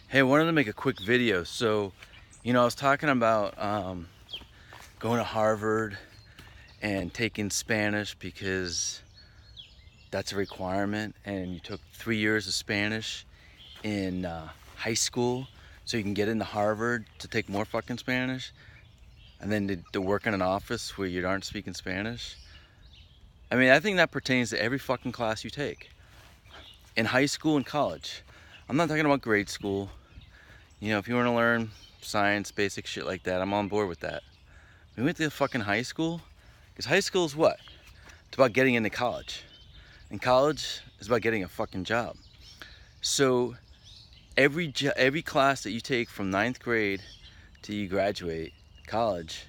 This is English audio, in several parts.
Hey, I wanted to make a quick video. So, I was talking about going to Harvard and taking Spanish because that's a requirement, and you took 3 years of Spanish in high school so you can get into Harvard to take more fucking Spanish, and then to work in an office where you aren't speaking Spanish. I mean, I think that pertains to every fucking class you take in high school and college. I'm not talking about grade school. If you want to learn science, basic shit like that, I'm on board with that. We went to fucking high school, because high school is what? It's about getting into college. And college is about getting a fucking job. So every class that you take from 9th grade till you graduate college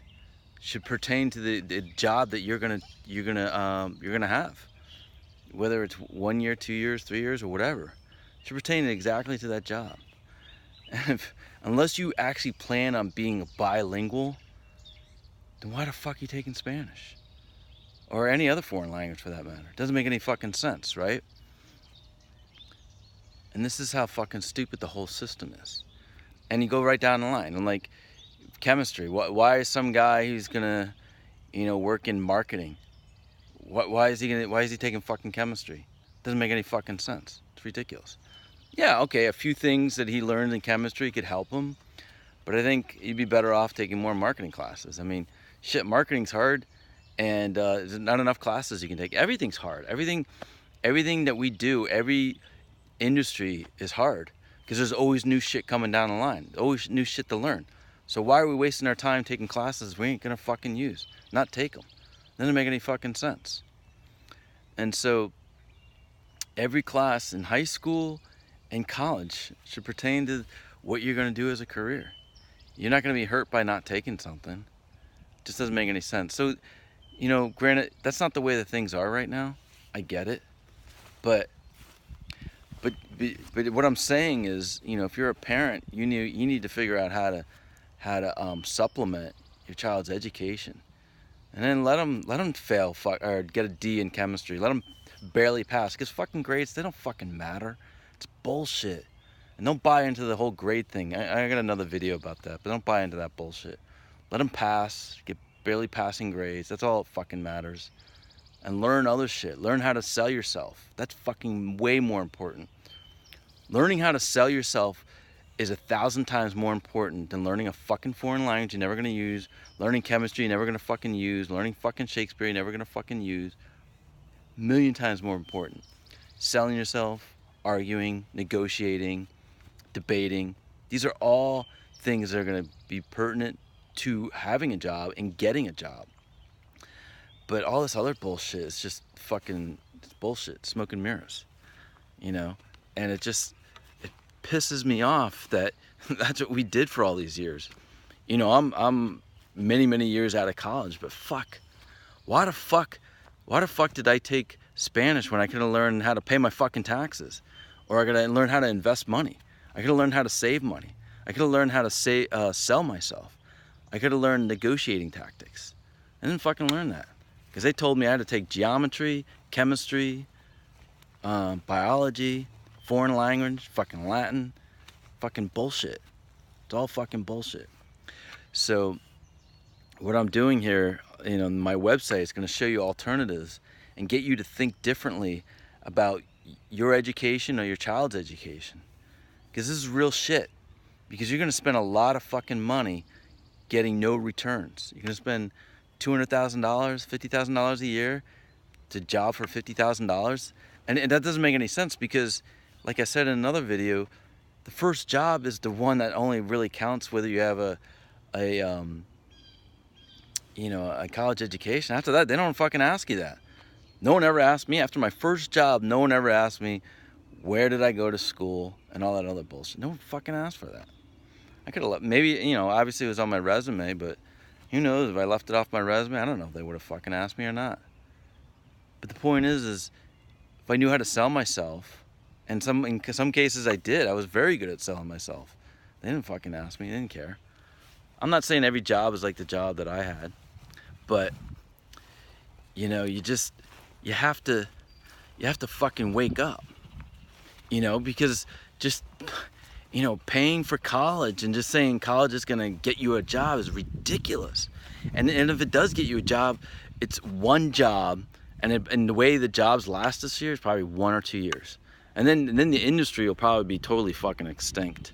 should pertain to the job that you're gonna have. Whether it's 1 year, 2 years, 3 years, or whatever. It should pertain exactly to that job. And unless you actually plan on being bilingual, then why the fuck are you taking Spanish? Or any other foreign language for that matter. It doesn't make any fucking sense, right? And this is how fucking stupid the whole system is. And you go right down the line. And like chemistry, why is some guy who's gonna, work in marketing? Why is he taking fucking chemistry? Doesn't make any fucking sense. It's ridiculous. Yeah, okay, a few things that he learned in chemistry could help him, but I think he'd be better off taking more marketing classes. I mean, shit, marketing's hard, and there's not enough classes you can take. Everything's hard. Everything that we do, every industry is hard, because there's always new shit coming down the line, always new shit to learn. So why are we wasting our time taking classes we ain't gonna fucking use? Not take them. Doesn't make any fucking sense. And so every class in high school and college should pertain to what you're going to do as a career. You're not going to be hurt by not taking something. It just doesn't make any sense. So, granted, that's not the way that things are right now. I get it. But what I'm saying is, if you're a parent, you need to figure out how to supplement your child's education, and then let them fail or get a D in chemistry. Let them barely pass, because fucking grades, they don't fucking matter. It's bullshit. And don't buy into the whole grade thing. I got another video about that, but don't buy into that bullshit. Let them pass, get barely passing grades. That's all that fucking matters. And learn other shit. Learn how to sell yourself. That's fucking way more important. Learning how to sell yourself is 1,000 times more important than learning a fucking foreign language you're never gonna use, learning chemistry you're never gonna fucking use, learning fucking Shakespeare you're never gonna fucking use. 1,000,000 times more important. Selling yourself, arguing, negotiating, debating. These are all things that are going to be pertinent to having a job and getting a job. But all this other bullshit is just fucking bullshit, smoke and mirrors, And it pisses me off that that's what we did for all these years. I'm many years out of college, but fuck, why the fuck did I take Spanish when I could have learned how to pay my fucking taxes? Or I could have learned how to invest money. I could have learned how to save money. I could have learned how to sell myself. I could have learned negotiating tactics. I didn't fucking learn that, because they told me I had to take geometry, chemistry, biology, foreign language, fucking Latin, fucking bullshit. It's all fucking bullshit. So what I'm doing here, my website is going to show you alternatives and get you to think differently about your education or your child's education. Because this is real shit. Because you're going to spend a lot of fucking money getting no returns. You're going to spend $200,000, $50,000 a year to job for $50,000. And that doesn't make any sense, because, like I said in another video, the first job is the one that only really counts, whether you have a college education. After that, they don't fucking ask you that. No one ever asked me. After my first job, no one ever asked me, where did I go to school and all that other bullshit. No one fucking asked for that. I could have maybe, obviously it was on my resume, but who knows, if I left it off my resume, I don't know if they would have fucking asked me or not. But the point is if I knew how to sell myself, and in some cases I did, I was very good at selling myself. They didn't fucking ask me. They didn't care. I'm not saying every job is like the job that I had, but you have to fucking wake up, because You know, paying for college and just saying college is going to get you a job is ridiculous. And if it does get you a job, it's one job, and the way the jobs last this year is probably 1 or 2 years. And then the industry will probably be totally fucking extinct,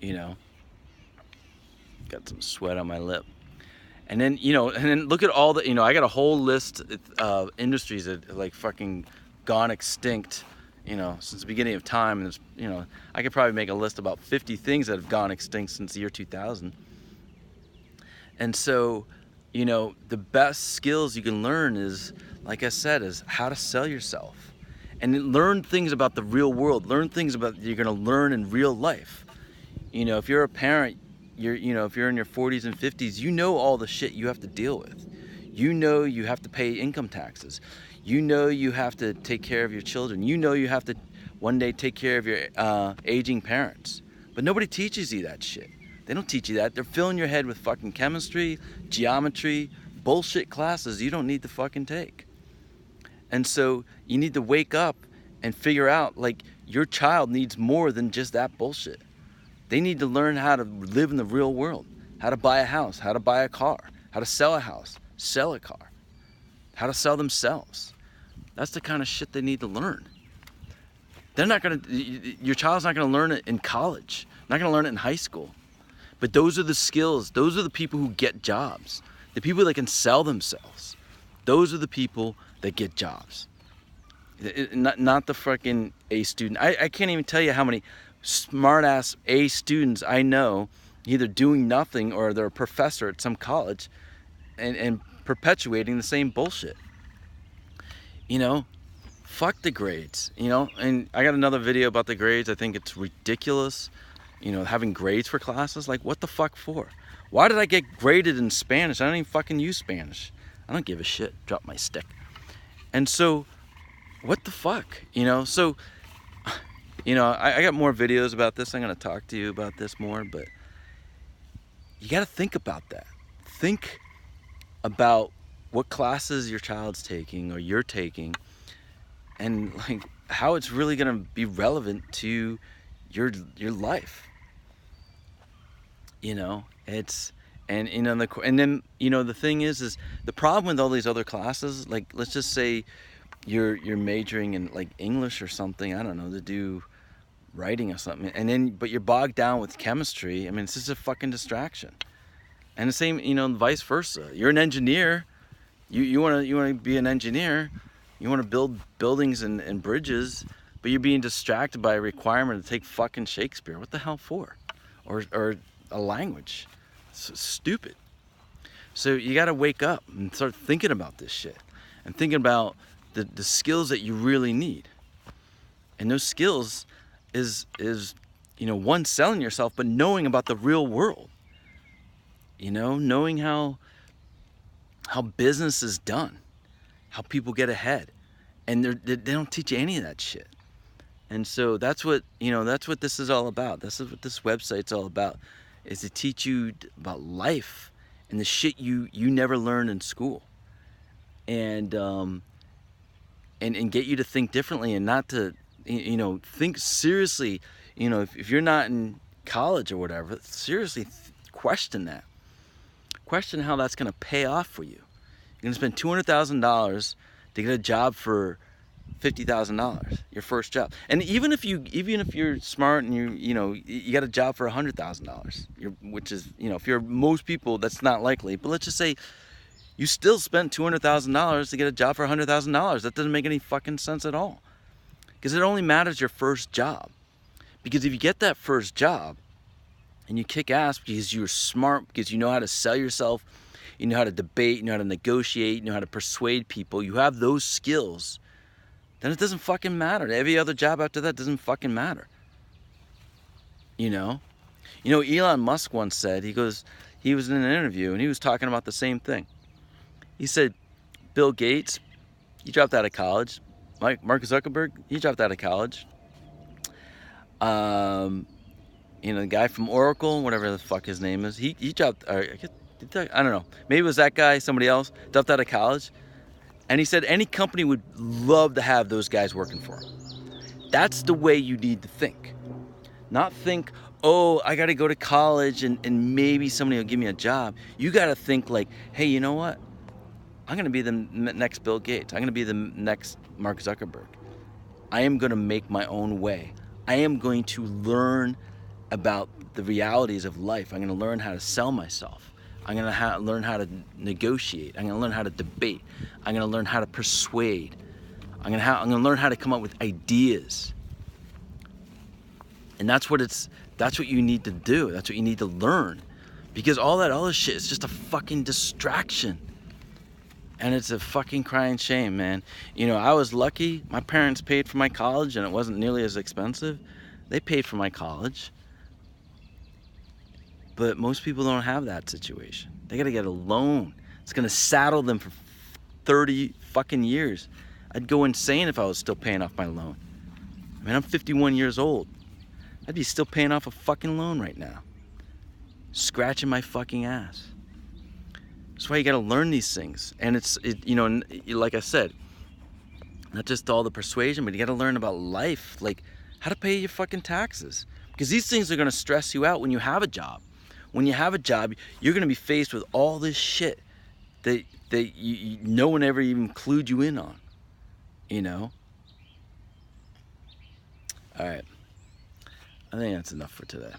you know. Got some sweat on my lip. And then, you know, and then look at all the, you know, I got a whole list of industries that like fucking gone extinct, you know, since the beginning of time. And there's, you know, I could probably make a list about 50 things that have gone extinct since the year 2000. And so, you know, the best skills you can learn is, like I said, is how to sell yourself. And then learn things about the real world. Learn things about you're going to learn in real life. You know, if you're a parent, you know, if you're in your 40s and 50s, you know all the shit you have to deal with. You know you have to pay income taxes. You know you have to take care of your children. You know you have to one day take care of your aging parents. But nobody teaches you that shit. They don't teach you that. They're filling your head with fucking chemistry, geometry, bullshit classes you don't need to fucking take. And so you need to wake up and figure out, like, your child needs more than just that bullshit. They need to learn how to live in the real world, how to buy a house, how to buy a car, how to sell a house, sell a car, how to sell themselves. That's the kind of shit they need to learn. They're not gonna, your child's not gonna learn it in college, not gonna learn it in high school. But those are the skills, those are the people who get jobs. The people that can sell themselves. Those are the people that get jobs. Not the fucking A student. I can't even tell you how many smart-ass A students I know, either doing nothing or they're a professor at some college and perpetuating the same bullshit. You know, fuck the grades, you know. And I got another video about the grades. I think it's ridiculous, you know, having grades for classes. Like, what the fuck for? Why did I get graded in Spanish? I don't even fucking use Spanish. I don't give a shit. Drop my stick. And so, what the fuck, you know? So, you know, I got more videos about this. I'm going to talk to you about this more, but you got to think about that. Think about what classes your child's taking or you're taking, and like how it's really going to be relevant to your life. You know, it's, and you know, and then, you know, the thing is the problem with all these other classes, like, let's just say you're majoring in like English or something, I don't know, to do writing or something, and then but you're bogged down with chemistry. I mean, it's just a fucking distraction. And the same, you know, vice versa. You're an engineer, you want to be an engineer, you want to build buildings and bridges, but you're being distracted by a requirement to take fucking Shakespeare. What the hell for? Or a language. It's stupid. So you got to wake up and start thinking about this shit, and thinking about the skills that you really need. And those skills is, you know, one, selling yourself, but knowing about the real world. You know, knowing how business is done, how people get ahead, and they don't teach you any of that shit. And so that's what, you know, that's what this is all about. This is what this website's all about, is to teach you about life and the shit you never learned in school, and get you to think differently, and not to, you know, think seriously. You know, if you're not in college or whatever, seriously question that. Question how that's going to pay off for you. You're going to spend $200,000 to get a job for $50,000, your first job. And even if you're smart and you know, you got a job for $100,000, which is, you know, if you're most people, that's not likely. But let's just say you still spent $200,000 to get a job for $100,000. That doesn't make any fucking sense at all. Because it only matters your first job. Because if you get that first job and you kick ass because you're smart, because you know how to sell yourself, you know how to debate, you know how to negotiate, you know how to persuade people, you have those skills, then it doesn't fucking matter. Every other job after that doesn't fucking matter. You know? You know, Elon Musk once said, he was in an interview and he was talking about the same thing. He said, Bill Gates, he dropped out of college. Mark Zuckerberg, he dropped out of college. You know, the guy from Oracle, whatever the fuck his name is, he dropped, or I don't know, maybe it was that guy, somebody else, dropped out of college. And he said any company would love to have those guys working for him. That's the way you need to think. Not think, oh, I got to go to college and maybe somebody will give me a job. You got to think like, hey, you know what? I'm going to be the next Bill Gates. I'm going to be the next Mark Zuckerberg. I am going to make my own way. I am going to learn about the realities of life. I'm going to learn how to sell myself. I'm going to learn how to negotiate. I'm going to learn how to debate. I'm going to learn how to persuade. I'm going to learn how to come up with ideas. And that's what you need to do. That's what you need to learn. Because all that other shit is just a fucking distraction. And it's a fucking crying shame, man. You know, I was lucky. My parents paid for my college and it wasn't nearly as expensive. They paid for my college. But most people don't have that situation. They gotta get a loan. It's gonna saddle them for 30 fucking years. I'd go insane if I was still paying off my loan. I mean, I'm 51 years old. I'd be still paying off a fucking loan right now. Scratching my fucking ass. That's why you gotta learn these things. And you know, like I said, not just all the persuasion, but you gotta learn about life, like how to pay your fucking taxes. Because these things are gonna stress you out when you have a job. When you have a job, you're gonna be faced with all this shit that no one ever even clued you in on, you know? All right, I think that's enough for today.